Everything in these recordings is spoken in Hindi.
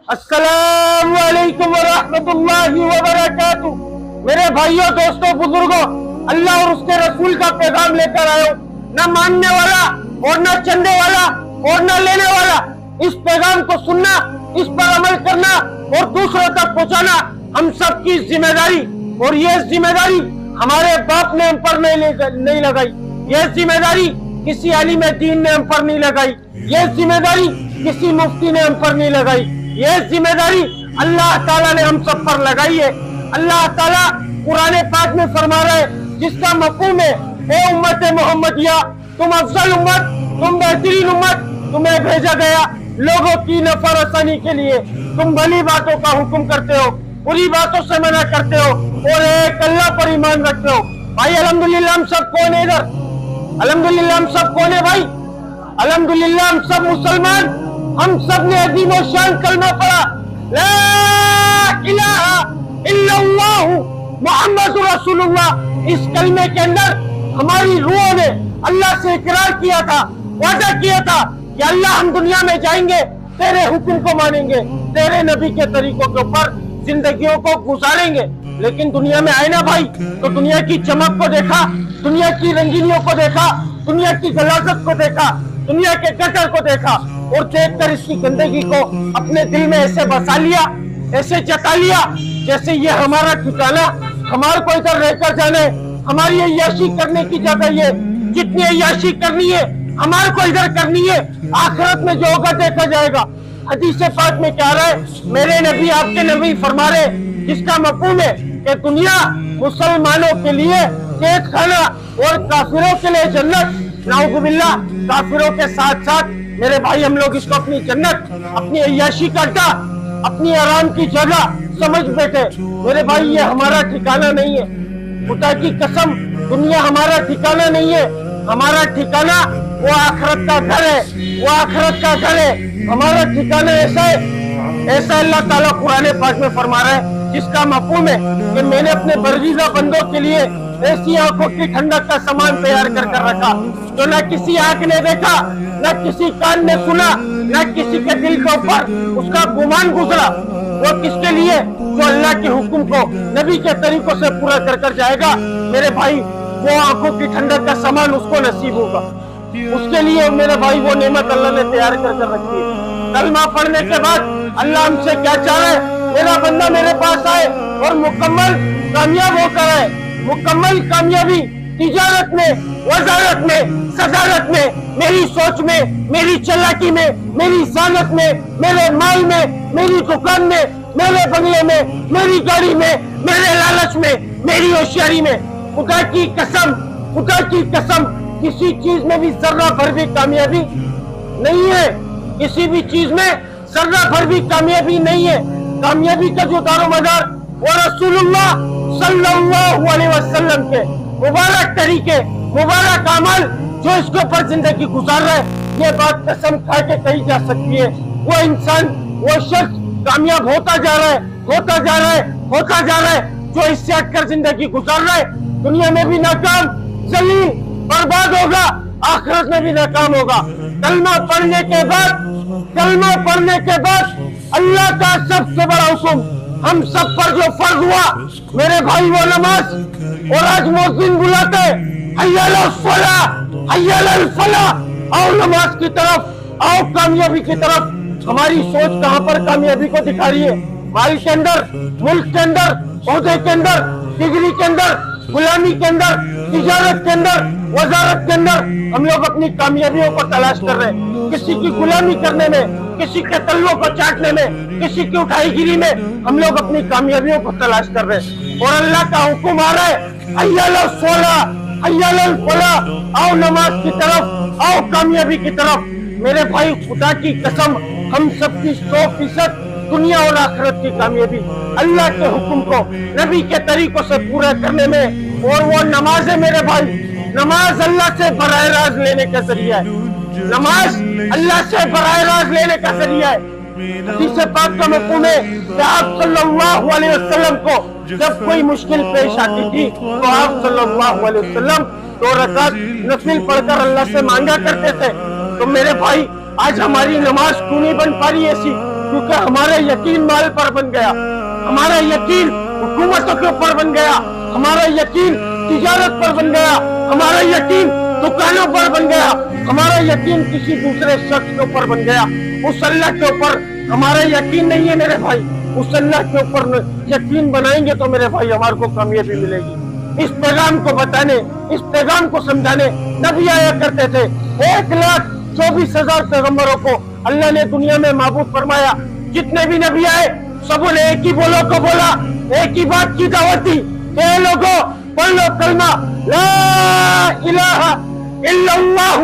अस्सलामु अलैकुम वरहमतुल्लाहि वबरकातुह। मेरे भाइयों, दोस्तों, बुजुर्गों, अल्लाह और उसके रसूल का पैगाम लेकर आयो। न मानने वाला और न चंदे वाला और न लेने वाला। इस पैगाम को सुनना, इस पर अमल करना और दूसरों तक पहुंचाना हम सबकी जिम्मेदारी। और ये जिम्मेदारी हमारे बाप ने हम पर नहीं लगाई। ये जिम्मेदारी किसी आलिम दीन ने हम पर नहीं लगाई। ये जिम्मेदारी किसी मुफ्ती ने हम पर नहीं लगाई। ये जिम्मेदारी अल्लाह ताला ने हम सब पर लगाई है। अल्लाह ताला कुरान पाक में फरमा रहे हैं, जिसका मफ़हूम है, ए उम्मत मोहम्मदिया, तुम अफजल उम्मत, तुम बेहतरीन उम्मत, तुम्हें भेजा गया लोगों की नफरसानी के लिए। तुम भली बातों का हुक्म करते हो, बुरी बातों से मना करते हो और एक अल्लाह पर ईमान रखते हो। भाई अल्हम्दुलिल्लाह हम सब कौन है इधर? अल्हम्दुलिल्लाह हम सब कौन है भाई? अल्हम्दुलिल्लाह हम सब मुसलमान। हम सब ने अजीम और शान कलमा पढ़ा, ला इलाहा इल्लल्लाह मुहम्मदुर रसूलुल्लाह। इस कलमे के अंदर हमारी रूहों ने अल्लाह से इकरार किया था, वादा किया था कि अल्लाह हम दुनिया में जाएंगे, तेरे हुक्म को मानेंगे, तेरे नबी के तरीकों के ऊपर जिंदगियों को गुजारेंगे। लेकिन दुनिया में आए ना भाई, तो दुनिया की चमक को देखा, दुनिया की रंगीनियों को देखा, दुनिया की गलाजत को देखा, दुनिया के गटर को देखा और देखकर इसकी गंदगी को अपने दिल में ऐसे बसा लिया, ऐसे जता लिया जैसे ये हमारा ठिकाना, हमारे को इधर रहकर जाना है, हमारी अय्याशी करने की जगह ये। जितनी अय्याशी करनी है हमारे को इधर करनी है, आखिरत में जो होगा देखा जाएगा। हदीस पाक में क्या रहा है, मेरे नबी आपके नबी फरमा रहे, जिसका मफ़हूम है कि दुनिया मुसलमानों के लिए कैद खाना और काफिरों के लिए जन्नत। नाउजुबिल्लाह, काफिरों के साथ साथ मेरे भाई हम लोग इसको अपनी जन्नत, अपनी अय्याशी का अड्डा, अपनी आराम की जगह समझ बैठे। मेरे भाई ये हमारा ठिकाना नहीं है। खुदा की कसम, दुनिया हमारा ठिकाना नहीं है। हमारा ठिकाना वो आखिरत का घर है, वो आखिरत का घर है। हमारा ठिकाना ऐसा है, ऐसा अल्लाह ताला कुरान पाक में फरमा रहा है, जिसका मफ़हूम है कि मैंने अपने बर्गीज़ा बंदों के लिए ऐसी आंखों की ठंडक का सामान तैयार कर रखा जो न किसी आंख ने देखा, न किसी कान ने सुना, न किसी के दिल के ऊपर उसका गुमान गुजरा। वो किसके लिए? जो अल्लाह के हुक्म को नबी के तरीकों से पूरा कर जाएगा। मेरे भाई वो आंखों की ठंडक का सामान उसको नसीब होगा। उसके लिए मेरे भाई वो नेमत अल्लाह ने तैयार कर रखी है। कलमा पढ़ने के बाद अल्लाह हमसे क्या चाह रहा है? मेरा बंदा मेरे पास आए और मुकम्मल कामयाब होकर आए। मुकम्मल कामयाबी तिजारत में, वजारत में, सदारत में, मेरी सोच में, मेरी चालाकी में, मेरी सानत में, मेरे माल में, मेरी दुकान में, मेरे बंगले में, मेरी गाड़ी में, मेरे लालच में, मेरी होशियारी में। खुदा की कसम, खुदा की कसम, किसी चीज में भी जर्रा भर भी कामयाबी नहीं है। किसी भी चीज में जर्रा भर भी कामयाबी नहीं है। कामयाबी का जो दारोमदार वो रसूलुल्लाह सल्लल्लाहु अलैहि वसल्लम के मुबारक तरीके, मुबारक अमल जो इसके ऊपर जिंदगी गुजार रहा है, ये बात कसम खा के कही जा सकती है। वो इंसान, वो शख्स कामयाब होता जा रहा है, होता जा रहा है, होता जा रहा है, जो इससे हटकर जिंदगी गुजार रहा है। दुनिया में भी नाकाम, जलील, बर्बाद होगा, आखिरत में भी नाकाम होगा। कलमा पढ़ने के बाद, कलमा पढ़ने के बाद अल्लाह का सबसे बड़ा हुक्म हम सब पर जो फर्ज हुआ, मेरे भाई, वो नमाज। और आज मुअज्जिन बुलाते हय्या अलल फलाह, हय्या अलल फलाह, आओ नमाज की तरफ, आओ कामयाबी की तरफ। हमारी सोच कहाँ पर कामयाबी को दिखा रही है? माल के अंदर, मुल्क के अंदर, ओहदे के अंदर, डिग्री के अंदर, गुलामी के अंदर, तिजारत के अंदर, वजारत के अंदर हम लोग अपनी कामयाबियों को तलाश कर रहे हैं। किसी की गुलामी करने में, किसी के तल्लों को चाटने में, किसी की उठाईगिरी में हम लोग अपनी कामयाबियों को तलाश कर रहे हैं। और अल्लाह का हुक्म आ रहा है, हय्या अलल फलाह, हय्या अलल फलाह, आओ नमाज की तरफ, आओ कामयाबी की तरफ। मेरे भाई, खुदा की कसम, हम सबकी 100% दुनिया और आखिरत की कामयाबी अल्लाह के हुक्म को नबी के तरीकों से पूरा करने में। और वो नमाज है मेरे भाई, नमाज अल्लाह से बराह रास्त लेने का जरिया है। नमाज अल्लाह से बराह रास्त लेने का जरिया है। हदीस पाक का मफ़हूम है कि आप सल्लल्लाहु अलैहि वसल्लम को जब कोई मुश्किल पेश आती थी तो आप सल्लल्लाहु अलैहि वसल्लम 2 रकात नफिल पढ़कर अल्लाह से मांगा करते थे। तो मेरे भाई, आज हमारी नमाज क्यों नहीं बन पा रही ऐसी? क्योंकि हमारा यकीन माल पर बन गया, हमारा यकीन हुकूमतों के ऊपर बन गया, हमारा यकीन तिजारत पर बन गया, हमारा यकीन दुकानों पर बन गया, हमारा यकीन किसी दूसरे शख्स के ऊपर बन गया। उस अल्लाह के ऊपर हमारा यकीन नहीं है मेरे भाई। उस अल्लाह के ऊपर यकीन बनाएंगे तो मेरे भाई हमारे को कामयाबी मिलेगी। इस पैगाम को बताने, इस पैगाम को समझाने नबी आया करते थे। 1,24,000 पैगंबरों को अल्लाह ने दुनिया में महबूब फरमाया। जितने भी नबी आए सबों ने एक ही बोलो को बोला, एक ही बात की दावत दी, लोगों पढ़ लो कलमा ला इलाहा इल्लल्लाह,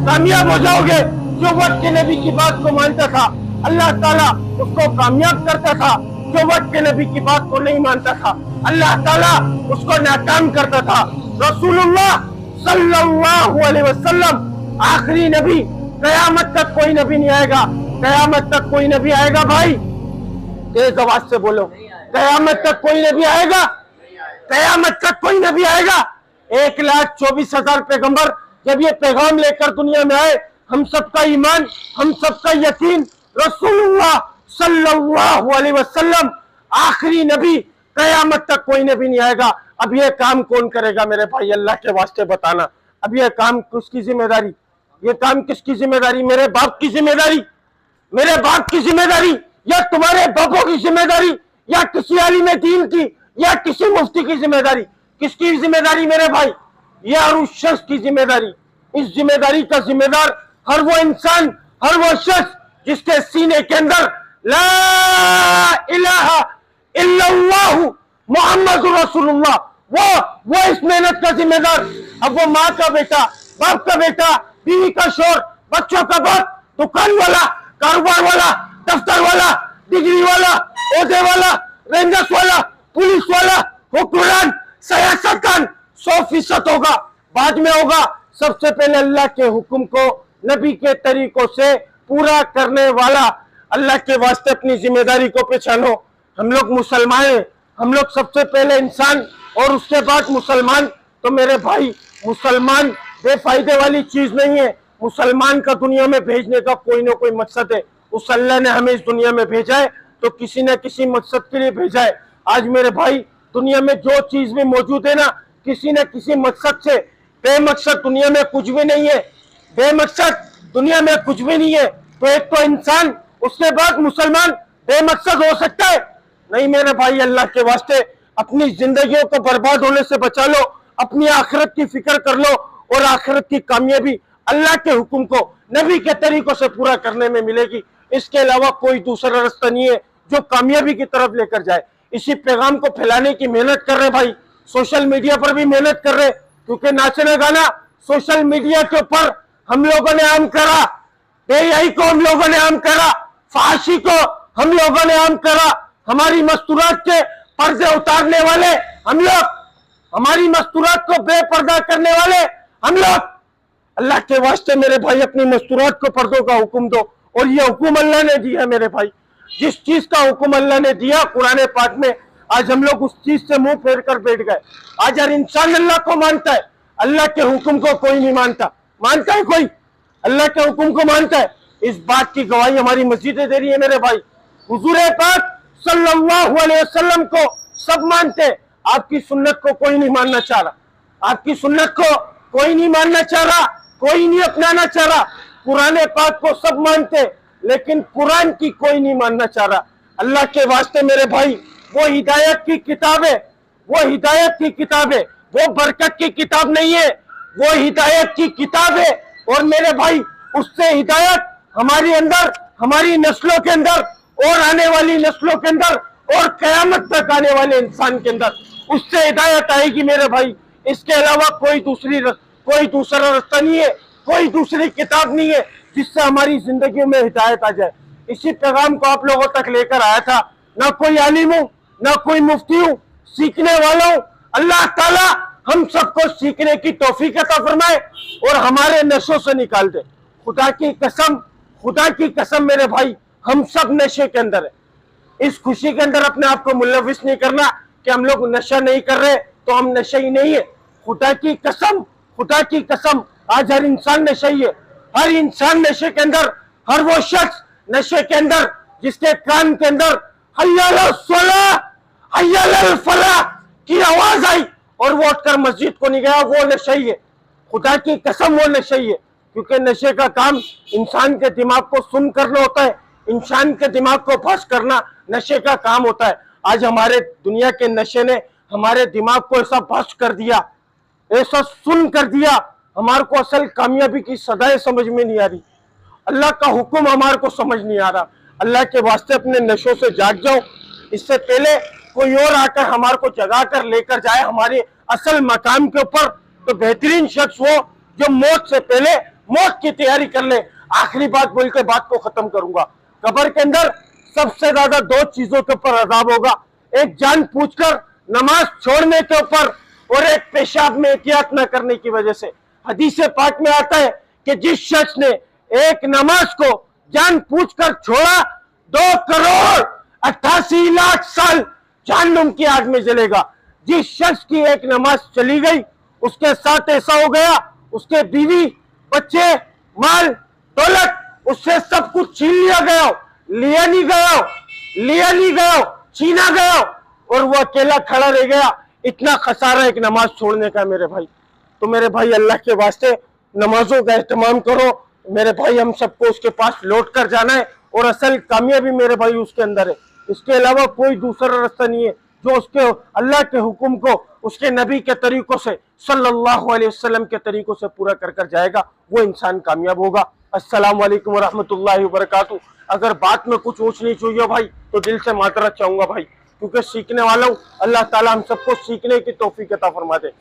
कामयाब हो जाओगे। जो वक्त के नबी की बात को मानता था अल्लाह ताला उसको कामयाब करता था, जो वक्त के नबी की बात को नहीं मानता था अल्लाह ताला उसको नाकाम करता था। रसूलुल्लाह सल्लल्लाहु अलैहि वसल्लम आखिरी नबी, कयामत तक कोई नबी नहीं आएगा, कयामत तक कोई नबी आएगा भाई, तेज आवाज से बोलो, कयामत तक कोई नबी आएगा, कयामत तक कोई नबी आएगा। 1,24,000 पैगंबर जब ये पैगाम लेकर दुनिया में आए, हम सबका ईमान, हम सबका यकीन रसूलुल्लाह सल्लल्लाहु अलैहि वसल्लम आखिरी नबी, कयामत तक कोई नबी नहीं आएगा। अब ये काम कौन करेगा मेरे भाई, अल्लाह के वास्ते बताना। अब ये काम किसकी जिम्मेदारी, ये काम किसकी जिम्मेदारी? मेरे बाप की जिम्मेदारी, मेरे बाप की जिम्मेदारी, या तुम्हारे बापों की जिम्मेदारी, या किसी आलिम दीन की, या किसी मुफ्ती की जिम्मेदारी? किसकी जिम्मेदारी मेरे भाई? या उस शख्स की जिम्मेदारी। इस जिम्मेदारी का जिम्मेदार हर वो इंसान, हर वो शख्स जिसके सीने के अंदर ला इलाहा इल्लल्लाह मुहम्मद रसूलुल्लाह, वो इस मेहनत का जिम्मेदार। अब वो माँ का बेटा, बाप का बेटा, बीवी का शोर, बच्चों का बाप, दुकान वाला, कारोबार वाला, दफ्तर वाला, डिग्री वाला, ओहदे वाला, रेंजर्स वाला, पुलिस वाला, हुक्मरान, सियासतदान 100% होगा, बाद में होगा। सबसे पहले अल्लाह के हुक्म को नबी के तरीकों से पूरा करने वाला। अल्लाह के वास्ते अपनी जिम्मेदारी को पहचानो। हम लोग मुसलमान हैं, हम लोग सबसे पहले इंसान और उसके बाद मुसलमान। तो मेरे भाई मुसलमान बेफायदे वाली चीज नहीं है। मुसलमान का दुनिया में भेजने का कोई ना कोई मकसद है। उस अल्लाह ने हमें इस दुनिया में भेजा है तो किसी न किसी मकसद के लिए भेजा है। आज मेरे भाई दुनिया में जो चीज भी मौजूद है ना, किसी न किसी मकसद से, बेमकसद दुनिया में कुछ भी नहीं है, बेमकसद दुनिया में कुछ भी नहीं है। तो एक तो इंसान, उसके बाद मुसलमान, बेमकसद हो सकता है? नहीं मेरे भाई, अल्लाह के वास्ते अपनी जिंदगियों को बर्बाद होने से बचा लो, अपनी आखिरत की फिक्र कर लो और आखिरत की कामयाबी अल्लाह के हुक्म को नबी के तरीकों से पूरा करने में मिलेगी। इसके अलावा कोई दूसरा रास्ता नहीं है जो कामयाबी की तरफ लेकर जाए। इसी पैगाम को फैलाने की मेहनत कर रहे भाई, सोशल मीडिया पर भी मेहनत कर रहे, क्योंकि नाचना गाना सोशल मीडिया के ऊपर हम लोगों ने आम करा, बेहयाई को हम लोगों ने आम करा, फाशी को हम लोगों ने आम करा, हमारी मस्तूरात के पर्दे उतारने वाले हम लोग, हमारी मस्तूरात को बेपर्दा करने वाले हम लोग। अल्लाह के वास्ते मेरे भाई अपनी मस्तूरात को पर्दों का हुक्म दो, और ये हुक्म अल्लाह ने दिया है मेरे भाई। जिस चीज का हुक्म अल्लाह ने दिया कुरान पाक में, आज हम लोग उस चीज से मुंह फेर कर बैठ गए। आज हर इंसान अल्लाह को मानता है, अल्लाह के हुक्म को कोई नहीं मानता। मानता है कोई? अल्लाह के हुक्म को मानता है? इस बात की गवाही हमारी मस्जिदें दे रही है मेरे भाई। हुजूर पाक सल्लल्लाहु अलैहि वसल्लम को सब मानते, आपकी सुन्नत को कोई नहीं मानना चाह रहा, आपकी सुन्नत को कोई नहीं मानना चाह रहा, कोई नहीं अपनाना चाह रहा। कुरान पाक को सब मानते, लेकिन कुरान की कोई नहीं मानना चाह रहा। अल्लाह के वास्ते मेरे भाई, वो हिदायत की किताब है, वो हिदायत की किताब है, वो बरकत की किताब नहीं है, वो हिदायत की किताब है। और मेरे भाई उससे हिदायत हमारे अंदर, हमारी नस्लों के अंदर और आने वाली नस्लों के अंदर और कयामत तक आने वाले इंसान के अंदर उससे हिदायत आएगी मेरे भाई। इसके अलावा कोई दूसरा रास्ता नहीं है, कोई दूसरी किताब नहीं है जिससे हमारी जिंदगी में हिदायत आ जाए। इसी पैगाम को आप लोगों तक लेकर आया था। ना कोई आलिम हूँ, ना कोई मुफ्ती हूँ, सीखने वाला हूँ। अल्लाह ताला हम सबको सीखने की तौफीक अता फरमाए और हमारे नशों से निकाल दे। खुदा की कसम, खुदा की कसम मेरे भाई, हम सब नशे के अंदर है। इस खुशी के अंदर अपने आप को मुलविस नहीं करना कि हम लोग नशा नहीं कर रहे तो हम नशे ही नहीं है। खुदा की कसम, खुदा की कसम, आज हर इंसान नशे ही है। हर इंसान नशे के अंदर, हर वो शख्स नशे के अंदर जिसके कान के अंदर हय्या अल सलाह हय्या अल फलाह की आवाज आई और वो उठकर मस्जिद को नहीं गया, वो नशई है। खुदा की कसम वो नशई है, क्योंकि नशे का काम इंसान के दिमाग को सुन करना होता है, इंसान के दिमाग को फंस करना नशे का काम होता है। आज हमारे दुनिया के नशे ने हमारे दिमाग को ऐसा फंस कर दिया, ऐसा सुन कर दिया, हमारे को असल कामयाबी की सदाएं समझ में नहीं आ रही, अल्लाह का हुक्म हमारे को समझ नहीं आ रहा। अल्लाह के वास्ते अपने नशों से जाग जाओ, इससे पहले कोई और आकर हमारे को जगा कर लेकर जाए हमारे असल मकाम के ऊपर, तो बेहतरीन शख्स वो जो मौत से पहले मौत की तैयारी कर ले। आखिरी बात बोल के बात को खत्म करूंगा। कब्र के अंदर सबसे ज्यादा दो चीजों के ऊपर अजाब होगा, एक जान पूछकर नमाज छोड़ने के ऊपर और एक पेशाब में एहतियात न करने की वजह से। हदीस पाक में आता है कि जिस शख्स ने एक नमाज को जान पूछकर छोड़ा 2,88,00,000 साल जहन्नुम की आग में जलेगा। जिस शख्स की एक नमाज चली गई उसके साथ ऐसा हो गया, उसके बीवी बच्चे माल दौलत उससे सब कुछ छीन लिया गया, लिया नहीं गया, छीना गया और वो अकेला खड़ा रह गया। इतना खसारा एक नमाज छोड़ने का मेरे भाई। तो मेरे भाई अल्लाह के वास्ते नमाजों का एहतमाम करो मेरे भाई, हम सबको उसके पास लौट कर जाना है और असल कामयाबी मेरे भाई उसके अंदर है। इसके अलावा कोई दूसरा रास्ता नहीं है जो उसके अल्लाह के हुक्म को उसके नबी के तरीकों से सल्लल्लाहु अलैहि वसल्लम के तरीकों से पूरा कर जाएगा, वो इंसान कामयाब होगा। अस्सलाम वालेकुम रहमतुल्लाहि व बरकातहू। अगर बात में कुछ ऊंच नीच हुई हो भाई तो दिल से माजरत चाहूंगा भाई, क्योंकि सीखने वाला हूं। अल्लाह ताला हम सबको सीखने की तौफीक अता फरमा दे।